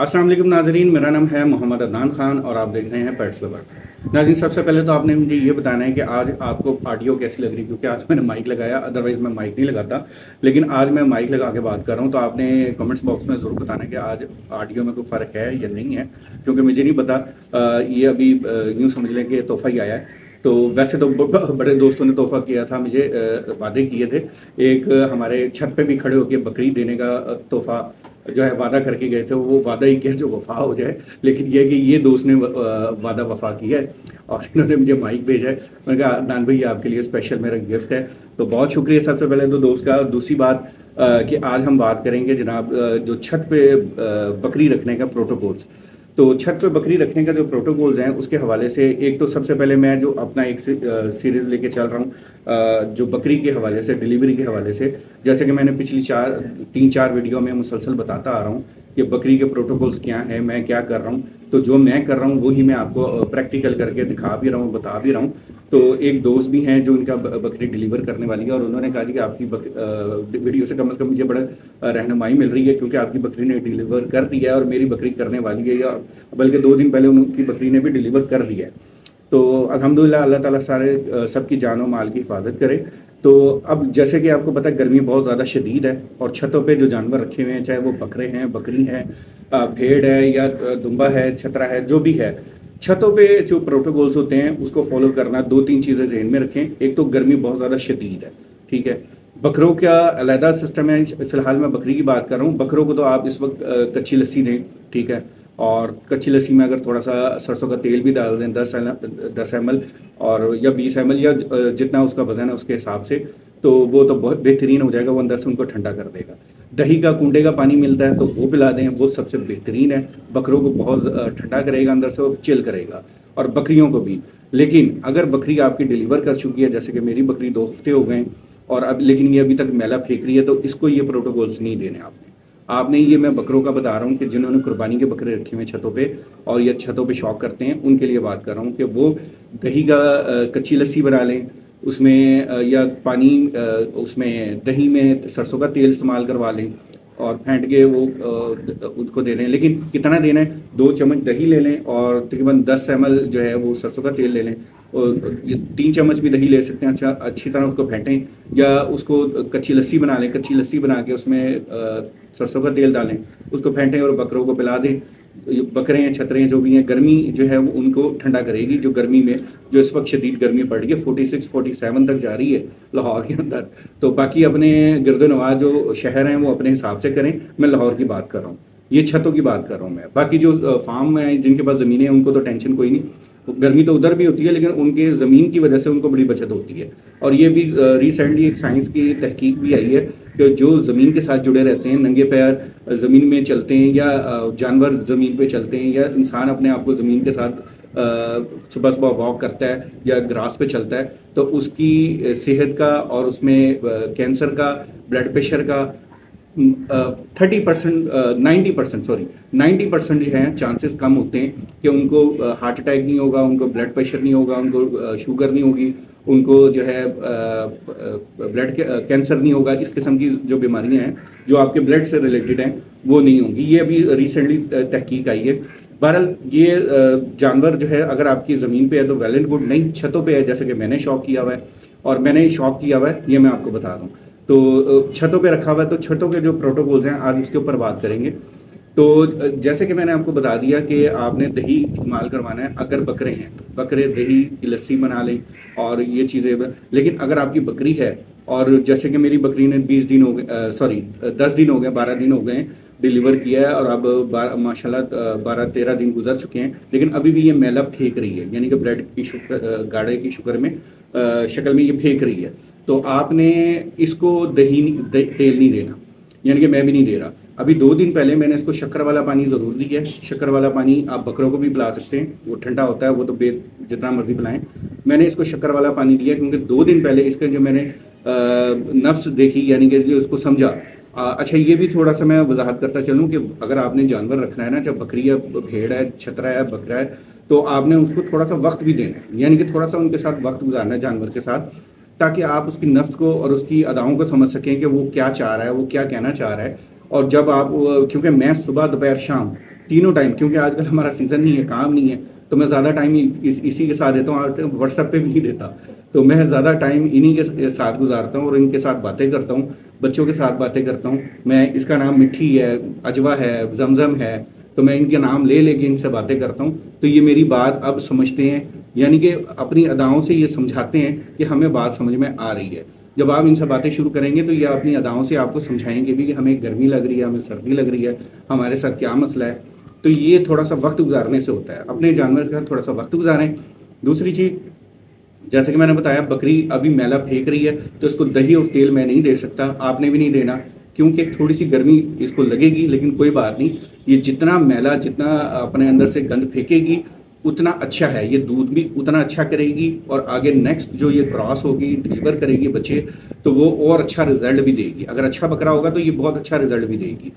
अस्सलाम वालेकुम नाजरीन, मेरा नाम है मोहम्मद अदनान खान और आप देख रहे हैं पेट्स लवर्स। नाजरीन, सबसे पहले तो आपने मुझे ये बताना है कि आज आपको ऑडियो कैसी लग रही है, क्योंकि आज मैंने माइक लगाया, अदरवाइज़ मैं माइक नहीं लगाता, लेकिन आज मैं माइक लगा के बात कर रहा हूँ। तो आपने कमेंट्स बॉक्स में ज़रूर बताना है कि आज ऑडियो में कोई फ़र्क है या नहीं है, क्योंकि मुझे नहीं पता। ये अभी यूँ समझ लें कि तोहफ़ा ही आया है। तो वैसे तो बड़े दोस्तों ने तोहफ़ा किया था मुझे, वादे किए थे। एक हमारे छत पे भी खड़े होकर बकरी देने का तोहफ़ा जो है वादा करके गए थे, वो वादा ही क्या जो वफा हो जाए। लेकिन ये कि ये दोस्त ने वादा वफा किया है और इन्होंने मुझे माइक भेजा है। मैंने कहा नान भाई आपके लिए स्पेशल मेरा गिफ्ट है, तो बहुत शुक्रिया सबसे पहले तो दोस्त का। दूसरी बात कि आज हम बात करेंगे जनाब जो छत पे बकरी रखने का प्रोटोकॉल्स। तो छत पे बकरी रखने का जो प्रोटोकॉल्स हैं उसके हवाले से एक तो सबसे पहले मैं जो अपना एक सीरीज़ लेके चल रहा हूँ जो बकरी के हवाले से, डिलीवरी के हवाले से, जैसे कि मैंने पिछली 3-4 वीडियो में मुसलसल बताता आ रहा हूँ कि बकरी के प्रोटोकॉल्स क्या हैं, मैं क्या कर रहा हूँ। तो जो मैं कर रहा हूँ वही मैं आपको प्रैक्टिकल करके दिखा भी रहा हूँ, बता भी रहा हूँ। तो एक दोस्त भी हैं जो इनका बकरी डिलीवर करने वाली है और उन्होंने कहा कि आपकी वीडियो से कम मुझे बड़ा रहनुमाई मिल रही है, क्योंकि आपकी बकरी ने डिलीवर कर दिया है और मेरी बकरी करने वाली है, या बल्कि 2 दिन पहले उनकी बकरी ने भी डिलीवर कर दिया है। तो अल्हम्दुलिल्लाह, अल्लाह ताला सारे सबकी जान और माल की हिफाजत करे। तो अब जैसे कि आपको पता है गर्मी बहुत ज़्यादा शदीद है और छतों पे जो जानवर रखे हुए हैं, चाहे वो बकरे हैं, बकरी हैं, भेड़ है या दुम्बा है, छतरा है, जो भी है, छतों पे जो प्रोटोकॉल्स होते हैं उसको फॉलो करना। 2-3 चीज़ें ज़हन में रखें। एक तो गर्मी बहुत ज़्यादा शदीद है, ठीक है। बकरों का अलहदा सिस्टम है, फिलहाल मैं बकरी की बात कर रहा हूँ। बकरों को तो आप इस वक्त कच्ची लस्सी दें, ठीक है। और कच्ची लस्सी में अगर थोड़ा सा सरसों का तेल भी डाल दें 10 ml और या 20 ml या जितना उसका वज़न है उसके हिसाब से, तो वो तो बहुत बेहतरीन हो जाएगा, वो अंदर से उनको ठंडा कर देगा। दही का कूंडे का पानी मिलता है तो वो पिला दें, वो सबसे बेहतरीन है, बकरों को बहुत ठंडा करेगा, अंदर से वो चिल करेगा, और बकरियों को भी। लेकिन अगर बकरी आपकी डिलीवर कर चुकी है, जैसे कि मेरी बकरी 2 हफ्ते हो गए और अब लेकिन ये अभी तक मैला फेंक रही है, तो इसको ये प्रोटोकॉल्स नहीं देने आपने। ये मैं बकरों का बता रहा हूँ कि जिन्होंने कुर्बानी के बकरे रखे हुए छतों पे और ये छतों पे शौक करते हैं, उनके लिए बात कर रहा हूँ कि वो दही का कच्ची लस्सी बना लें उसमें, या पानी उसमें दही में सरसों का तेल इस्तेमाल करवा लें और फेंट के वो उसको दे दें। लेकिन कितना देना है, 2 चम्मच दही ले लें और तकरीबन 10 ml जो है वो सरसों का तेल ले लें, और ये 3 चम्मच भी दही ले सकते हैं। अच्छा, अच्छी तरह उसको फेंटें या उसको कच्ची लस्सी बना लें, कच्ची लस्सी बना के उसमें सरसों का तेल डालें, उसको फेंटें और बकरों को पिला दें। बकरे हैं, छतरे हैं, जो भी हैं, गर्मी जो है वो उनको ठंडा करेगी। जो गर्मी में जो इस वक्त शदीद गर्मी पड़ रही है, 46-47 तक जा रही है लाहौर के अंदर। तो बाकी अपने गिरदोनवा जो शहर हैं वो अपने हिसाब से करें, मैं लाहौर की बात कर रहा हूँ, ये छतों की बात कर रहा हूँ मैं। बाकी जो फार्म है, जिनके पास ज़मीनें हैं, उनको तो टेंशन कोई नहीं, गर्मी तो उधर भी होती है, लेकिन उनके ज़मीन की वजह से उनको बड़ी बचत होती है। और ये भी रिसेंटली एक साइंस की तहकीक भी आई है कि जो ज़मीन के साथ जुड़े रहते हैं, नंगे पैर ज़मीन में चलते हैं, या जानवर ज़मीन पे चलते हैं, या इंसान अपने आप को ज़मीन के साथ सुबह सुबह वॉक करता है या ग्रास पे चलता है, तो उसकी सेहत का और उसमें कैंसर का, ब्लड प्रेशर का 90% जो है चांसेस कम होते हैं कि उनको हार्ट अटैक नहीं होगा, उनको ब्लड प्रेशर नहीं होगा, उनको शुगर नहीं होगी, उनको जो है ब्लड कैंसर नहीं होगा। इस किस्म की जो बीमारियां हैं जो आपके ब्लड से रिलेटेड हैं वो नहीं होंगी। ये अभी रिसेंटली तहकीक आई है। बहरहाल ये जानवर जो है अगर आपकी ज़मीन पे है तो वेल एंड गुड, नहीं छतों पे है जैसे कि मैंने शौक किया हुआ है और मैंने शौक किया हुआ है, ये मैं आपको बता रहा हूँ। तो छतों पे रखा हुआ है, तो छतों के जो प्रोटोकॉल्स हैं आज उसके ऊपर बात करेंगे। तो जैसे कि मैंने आपको बता दिया कि आपने दही इस्तेमाल करवाना है। अगर बकरे हैं तो बकरे दही की लस्सी बना लें और ये चीज़ें। लेकिन अगर आपकी बकरी है और जैसे कि मेरी बकरी ने 20 दिन हो गए, सॉरी 10 दिन हो गए, 12 दिन हो गए डिलीवर किया है, और अब माशाल्लाह 12-13 दिन गुजर चुके हैं, लेकिन अभी भी ये मैला फेंक रही है, यानी कि ब्रेड की गाढ़े की शक्ल में ये फेंक रही है। तो आपने इसको तेल नहीं देना, यानी कि मैं भी नहीं दे रहा। अभी 2 दिन पहले मैंने इसको शक्कर वाला पानी ज़रूर दिया है। शक्कर वाला पानी आप बकरों को भी पिला सकते हैं, वो ठंडा होता है, वो तो जितना मर्जी पिलाएं। मैंने इसको शक्कर वाला पानी दिया क्योंकि 2 दिन पहले इसके जो मैंने नफ्स देखी, यानी कि जो इसको समझा। अच्छा, ये भी थोड़ा सा मैं वजाहत करता चलूँ कि अगर आपने जानवर रखना है ना, चाहे बकरी है, भेड़ है, छतरा है, बकरा है, तो आपने उसको थोड़ा सा वक्त भी देना है, यानी कि थोड़ा सा उनके साथ वक्त गुजारना है जानवर के साथ, ताकि आप उसकी नफ्स को और उसकी अदाओं को समझ सकें कि वो क्या चाह रहा है, वो क्या कहना चाह रहा है। और जब आप, क्योंकि मैं सुबह दोपहर शाम तीनों टाइम, क्योंकि आजकल हमारा सीज़न नहीं है, काम नहीं है, तो मैं ज़्यादा टाइम इसी के साथ देता हूँ। आज व्हाट्सएप पे भी नहीं देता, तो मैं ज़्यादा टाइम इन्हीं के साथ गुजारता हूँ और इनके साथ बातें करता हूँ, बच्चों के साथ बातें करता हूँ। मैं इसका नाम मिट्टी है, अजवा है, जमजम है, तो मैं इनके नाम ले लेके इनसे बातें करता हूँ। तो ये मेरी बात अब समझते हैं, यानी कि अपनी अदाओं से ये समझाते हैं कि हमें बात समझ में आ रही है। जब आप इनसे बातें शुरू करेंगे तो ये अपनी अदाओं से आपको समझाएंगे भी कि हमें गर्मी लग रही है, हमें सर्दी लग रही है, हमारे साथ क्या मसला है। तो ये थोड़ा सा वक्त गुजारने से होता है, अपने जानवर के साथ थोड़ा सा वक्त गुजारें। दूसरी चीज़, जैसे कि मैंने बताया, बकरी अभी मैला फेंक रही है तो इसको दही और तेल मैं नहीं दे सकता, आपने भी नहीं देना, क्योंकि थोड़ी सी गर्मी इसको लगेगी, लेकिन कोई बात नहीं। ये जितना मैला, जितना अपने अंदर से गंद फेंकेगी उतना अच्छा है, ये दूध भी उतना अच्छा करेगी, और आगे नेक्स्ट जो ये क्रॉस होगी, डिलीवर करेगी बच्चे, तो वो और अच्छा रिजल्ट भी देगी। अगर अच्छा बकरा होगा तो ये बहुत अच्छा रिजल्ट भी देगी।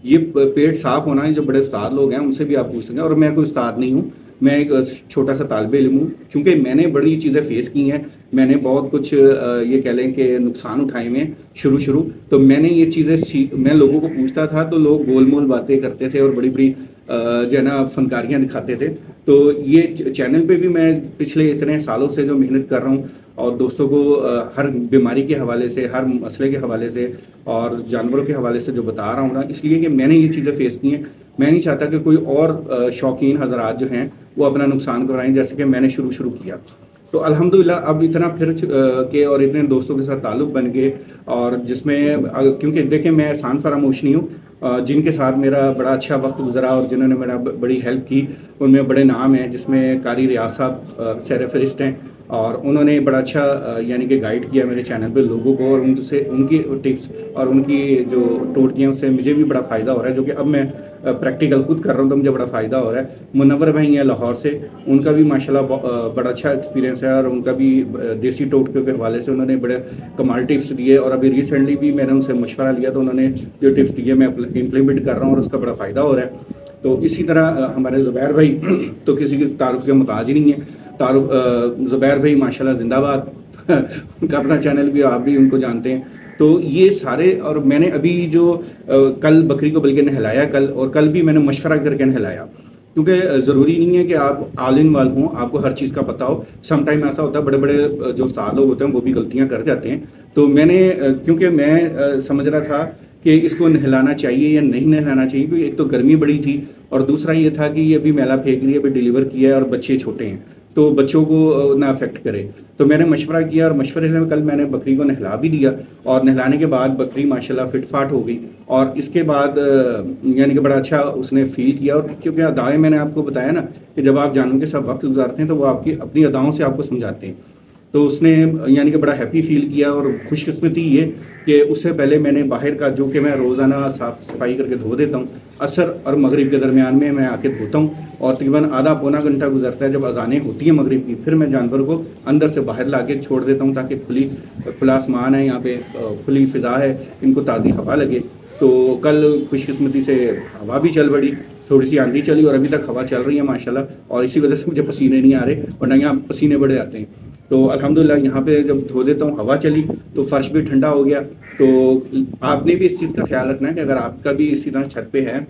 ये पेट साफ होना है, जो बड़े उस्ताद लोग हैं उनसे भी आप पूछ सकें, और मैं कोई उस्ताद नहीं हूँ, मैं एक छोटा सा तालिब इल्म हूँ, क्योंकि मैंने बड़ी चीज़ें फेस की हैं, मैंने बहुत कुछ ये कह लें कि नुकसान उठाए हुए हैं शुरू, तो मैंने ये चीज़ें मैं लोगों को पूछता था तो लोग गोल मोल बातें करते थे और बड़ी बड़ी जो है ना फनकारियाँ दिखाते थे। तो ये चैनल पे भी मैं पिछले इतने सालों से जो मेहनत कर रहा हूँ और दोस्तों को हर बीमारी के हवाले से, हर मसले के हवाले से और जानवरों के हवाले से जो बता रहा हूँ ना, इसलिए कि मैंने ये चीज़ें फेस की हैं। मैं नहीं चाहता कि कोई और शौकीन हजरात जो हैं वो अपना नुकसान कराएं, जैसे कि मैंने शुरू किया। तो अल्हम्दुलिल्लाह अब इतना फिर के और इतने दोस्तों के साथ ताल्लुक़ बन गए, और जिसमें क्योंकि देखें मैं एहसान फरामोश नहीं हूँ, जिनके साथ मेरा बड़ा अच्छा वक्त गुजरा और जिन्होंने मेरा बड़ी हेल्प की उनमें बड़े नाम हैं, जिसमें कारी रियाज साहब सैर फरिश्त हैं, और उन्होंने बड़ा अच्छा यानी कि गाइड किया मेरे चैनल पे लोगों को, और उनसे उनकी टिप्स और उनकी जो टोटकियाँ उससे मुझे भी बड़ा फ़ायदा हो रहा है, जो कि अब मैं प्रैक्टिकल खुद कर रहा हूँ तो मुझे बड़ा फ़ायदा हो रहा है। मुनव्वर भाई हैं लाहौर से, उनका भी माशाल्लाह बड़ा अच्छा एक्सपीरियंस है, और उनका भी देसी टोटके के हवाले से उन्होंने बड़े कमाल टिप्स दिए, और अभी रिसेंटली भी मैंने उनसे मशवरा लिया तो उन्होंने जो टिप्स दिए मैं इम्प्लीमेंट कर रहा हूँ और उसका बड़ा फ़ायदा हो रहा है। तो इसी तरह हमारे ज़ुबैर भाई तो किसी की तारुफ के मुताज ही नहीं है, ज़ुबैर भाई माशाल्लाह जिंदाबाद उनका अपना चैनल भी, आप भी उनको जानते हैं। तो ये सारे, और मैंने अभी जो कल बकरी को बल्कि नहलाया कल भी मैंने मशवरा करके नहलाया, क्योंकि ज़रूरी नहीं है कि आप ऑल इन वाल हों, आपको हर चीज़ का पता हो। सम टाइम ऐसा होता है बड़े बड़े जो उस्ताद लोग होते हैं वो भी गलतियाँ कर जाते हैं। तो मैंने क्योंकि मैं समझ रहा था कि इसको नहलाना चाहिए या नहीं नहलाना चाहिए, क्योंकि एक तो गर्मी बड़ी थी और दूसरा ये था कि ये अभी मैला फेंक रही है, अभी डिलीवर किया है और बच्चे छोटे हैं तो बच्चों को ना अफेक्ट करे। तो मैंने मशवरा किया और मशवरे से कल मैंने बकरी को नहला भी दिया, और नहलाने के बाद बकरी माशाल्लाह फिट फाट हो गई, और इसके बाद यानी कि बड़ा अच्छा उसने फील किया। और क्योंकि अदाएँ मैंने आपको बताया ना कि जब आप जानवरों के साथ वक्त गुजारते हैं तो वो आपकी अपनी अदाओं से आपको समझाते हैं, तो उसने यानी कि बड़ा हैप्पी फील किया। और खुशकिस्मती ये कि उससे पहले मैंने बाहर का, जो कि मैं रोज़ाना साफ़ सफाई करके धो देता हूँ, असर और मगरिब के दरमियान में मैं आके धोता हूँ, और तकरीबन आधा पौना घंटा गुजरता है जब अजानें होती हैं मगरिब की, फिर मैं जानवर को अंदर से बाहर ला के छोड़ देता हूँ ताकि खुला आसमान है, यहाँ पे खुली फ़िज़ा है, इनको ताज़ी हवा लगे। तो कल खुशकिस्मती से हवा भी चल पड़ी, थोड़ी सी आंधी चली और अभी तक हवा चल रही है माशाल्लाह, और इसी वजह से मुझे पसीने नहीं आ रहे, वरना यहाँ पसीने बड़े आते हैं। तो अल्हम्दुलिल्लाह यहाँ पे जब धो देता हूँ हवा चली तो फ़र्श भी ठंडा हो गया। तो आपने भी इस चीज़ का ख्याल रखना है कि अगर आपका भी इसी तरह छत पे है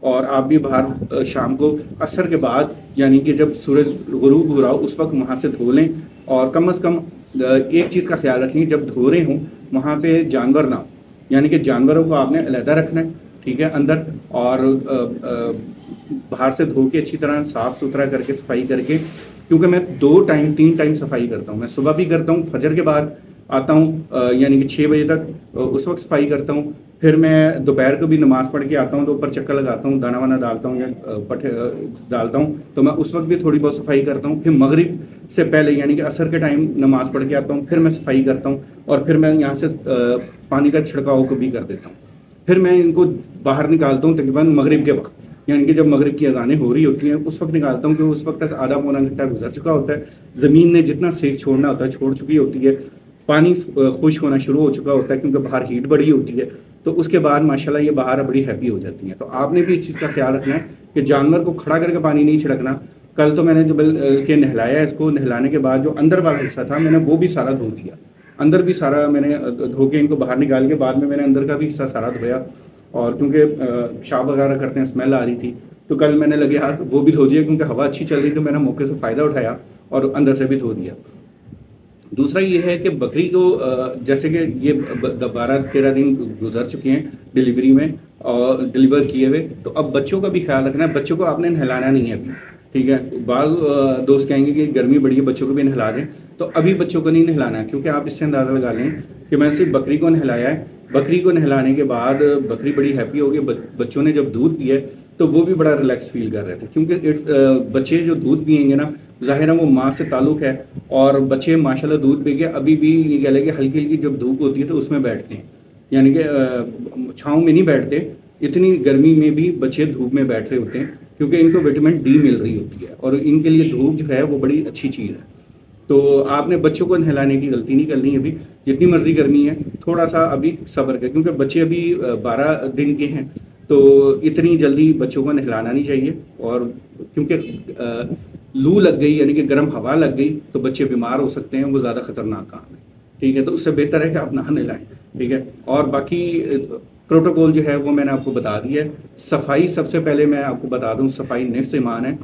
और आप भी बाहर शाम को असर के बाद, यानी कि जब सूरज गुरूब हो रहा हो उस वक्त वहाँ से धो लें, और कम से कम एक चीज़ का ख्याल रखें, जब धो रहे हों वहाँ पे जानवर ना हो, यानी कि जानवरों को आपने अलहदा रखना है, ठीक है, अंदर, और बाहर से धो के अच्छी तरह साफ़ सुथरा करके सफाई करके, क्योंकि मैं 2-3 टाइम सफाई करता हूँ। मैं सुबह भी करता हूँ, फजर के बाद आता हूँ यानी कि 6 बजे तक उस वक्त सफाई करता हूँ, फिर मैं दोपहर को भी नमाज़ पढ़ के आता हूँ तो ऊपर चक्कर लगाता हूँ, दाना वाना डालता हूँ या पट्टे डालता हूँ, तो मैं उस वक्त भी थोड़ी बहुत सफाई करता हूँ। फिर मगरिब से पहले यानी कि असर के टाइम नमाज़ पढ़ के आता हूँ, फिर मैं सफाई करता हूँ, और फिर मैं यहाँ से पानी का छिड़काव को भी कर देता हूँ। फिर मैं इनको बाहर निकालता हूँ तकरीबन मगरिब के वक्त, यानी कि जब मगरिब की अजानें हो रही होती हैं उस वक्त निकालता हूँ, क्योंकि उस वक्त तक आधा पौना घंटा गुजर चुका होता है, ज़मीन ने जितना सेक छोड़ना होता है छोड़ चुकी होती है, पानी खुश्क होना शुरू हो चुका होता है क्योंकि बाहर हीट बड़ी होती है, तो उसके बाद माशाल्लाह ये बाहर बड़ी हैप्पी हो जाती हैं। तो आपने भी इस चीज़ का ख्याल रखना है कि जानवर को खड़ा करके पानी नहीं छिड़कना। कल तो मैंने जो के नहलाया, इसको नहलाने के बाद जो अंदर वाला हिस्सा था मैंने वो भी सारा धो दिया, अंदर भी सारा मैंने धो के इनको बाहर निकाल के बाद में मैंने अंदर का भी हिस्सा सारा धोया, और क्योंकि पेशाब वगैरह करते हैं स्मेल आ रही थी तो कल मैंने लगे हाथ वो भी धो दिया, क्योंकि हवा अच्छी चल रही तो मैंने मौके से फ़ायदा उठाया और अंदर से भी धो दिया। दूसरा ये है कि बकरी को जैसे कि ये 12-13 दिन गुजर चुके हैं डिलीवरी में और डिलीवर किए हुए, तो अब बच्चों का भी ख्याल रखना है। बच्चों को आपने नहलाना नहीं है अभी, ठीक है। बाल दोस्त कहेंगे कि गर्मी बड़ी है, बच्चों को भी नहला दें, तो अभी बच्चों को नहीं नहलाना है, क्योंकि आप इससे अंदाज़ा लगा लें कि मैं सिर्फ बकरी को नहलाया है। बकरी को नहलाने के बाद बकरी बड़ी हैप्पी हो गई। बच्चों ने जब दूध पिया तो वो भी बड़ा रिलैक्स फील कर रहे थे, क्योंकि बच्चे जो दूध पियेंगे ना, ज़ाहिर है वो माँ से ताल्लुक़ है, और बच्चे माशाल्लाह दूध पी के अभी भी ये कह लें कि हल्की हल्की जब धूप होती है तो उसमें बैठते हैं, यानी कि छाँव में नहीं बैठते। इतनी गर्मी में भी बच्चे धूप में बैठ रहे होते हैं, क्योंकि इनको विटामिन डी मिल रही होती है, और इनके लिए धूप जो है वो बड़ी अच्छी चीज़ है। तो आपने बच्चों को नहलाने की गलती नहीं करनी अभी, जितनी मर्जी गर्मी है थोड़ा सा अभी सब्र करें, क्योंकि बच्चे अभी 12 दिन के हैं, तो इतनी जल्दी बच्चों को नहलाना नहीं चाहिए। और क्योंकि लू लग गई यानी कि गर्म हवा लग गई तो बच्चे बीमार हो सकते हैं, वो ज़्यादा ख़तरनाक काम है, ठीक है। तो उससे बेहतर है कि आप नहा नहलाएं, ठीक है। और बाकी प्रोटोकॉल जो है वो मैंने आपको बता दिया है। सफाई सबसे पहले मैं आपको बता दूं, सफाई निफ्स ईमान है।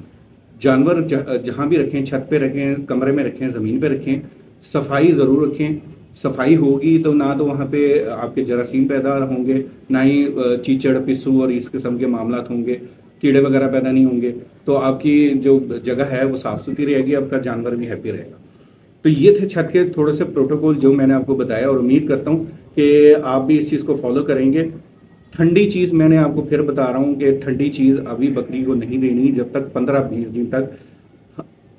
जानवर जहाँ भी रखें, छत पे रखें, कमरे में रखें, ज़मीन पे रखें, सफाई ज़रूर रखें। सफाई होगी तो ना तो वहाँ पे आपके जरासीम पैदा होंगे, ना ही चीचड़ पिस्सू और इस किस्म के मामला होंगे, कीड़े वगैरह पैदा नहीं होंगे। तो आपकी जो जगह है वो साफ़ सुथरी रहेगी, आपका जानवर भी हैप्पी रहेगा। तो ये थे छत के थोड़े से प्रोटोकॉल जो मैंने आपको बताया, और उम्मीद करता हूँ कि आप भी इस चीज़ को फॉलो करेंगे। ठंडी चीज़ मैंने आपको फिर बता रहा हूँ कि ठंडी चीज़ अभी बकरी को नहीं देनी जब तक 15-20 दिन तक।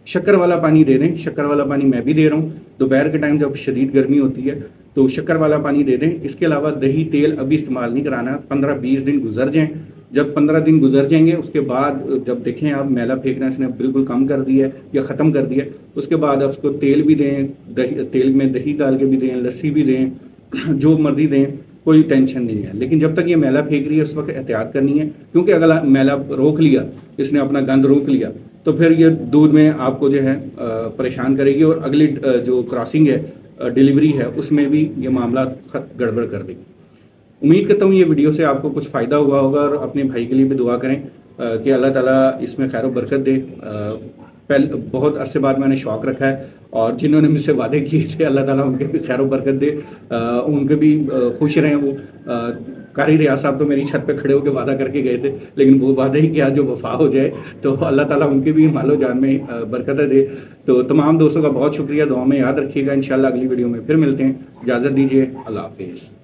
शक्कर वाला पानी दे दें, शक्कर वाला पानी मैं भी दे रहा हूँ। दोपहर के टाइम जब शदीद गर्मी होती है तो शक्कर वाला पानी दे दें। इसके अलावा दही तेल अभी इस्तेमाल नहीं कराना। 15-20 दिन गुजर जाएँ, जब 15 दिन गुजर जाएंगे उसके बाद जब देखें आप मैला फेंकना इसने बिल्कुल कम कर दिया है या ख़त्म कर दिया, उसके बाद आप उसको तेल भी दें, दही तेल में दही डाल के भी दें, लस्सी भी दें, जो मर्जी दें, कोई टेंशन नहीं है। लेकिन जब तक ये मैला फेंक रही है उस वक्त एहतियात करनी है, क्योंकि अगर मैला रोक लिया, इसने अपना गंद रोक लिया, तो फिर ये दूध में आपको जो है परेशान करेगी, और अगली जो क्रॉसिंग है, डिलीवरी है, उसमें भी ये मामला गड़बड़ कर देगी। उम्मीद करता हूँ ये वीडियो से आपको कुछ फ़ायदा हुआ होगा, और अपने भाई के लिए भी दुआ करें कि अल्लाह ताला इसमें खैर बरकत दे। पहले बहुत अरसे बाद मैंने शौक़ रखा है, और जिन्होंने मुझसे वादे किए थे अल्लाह ताला उनके भी खैर बरकत दे, उनके भी खुश रहें। वो कारी रियाज साहब तो मेरी छत पे खड़े होकर वादा करके गए थे, लेकिन वो वादे ही क्या जो वफा हो जाए, तो अल्लाह ताला उनके भी मालो जान में बरकत दे। तो तमाम दोस्तों का बहुत शुक्रिया, दुआ में याद रखिएगा। इंशाल्लाह अगली वीडियो में फिर मिलते हैं, इजाज़त दीजिए, अल्लाह हाफिज़।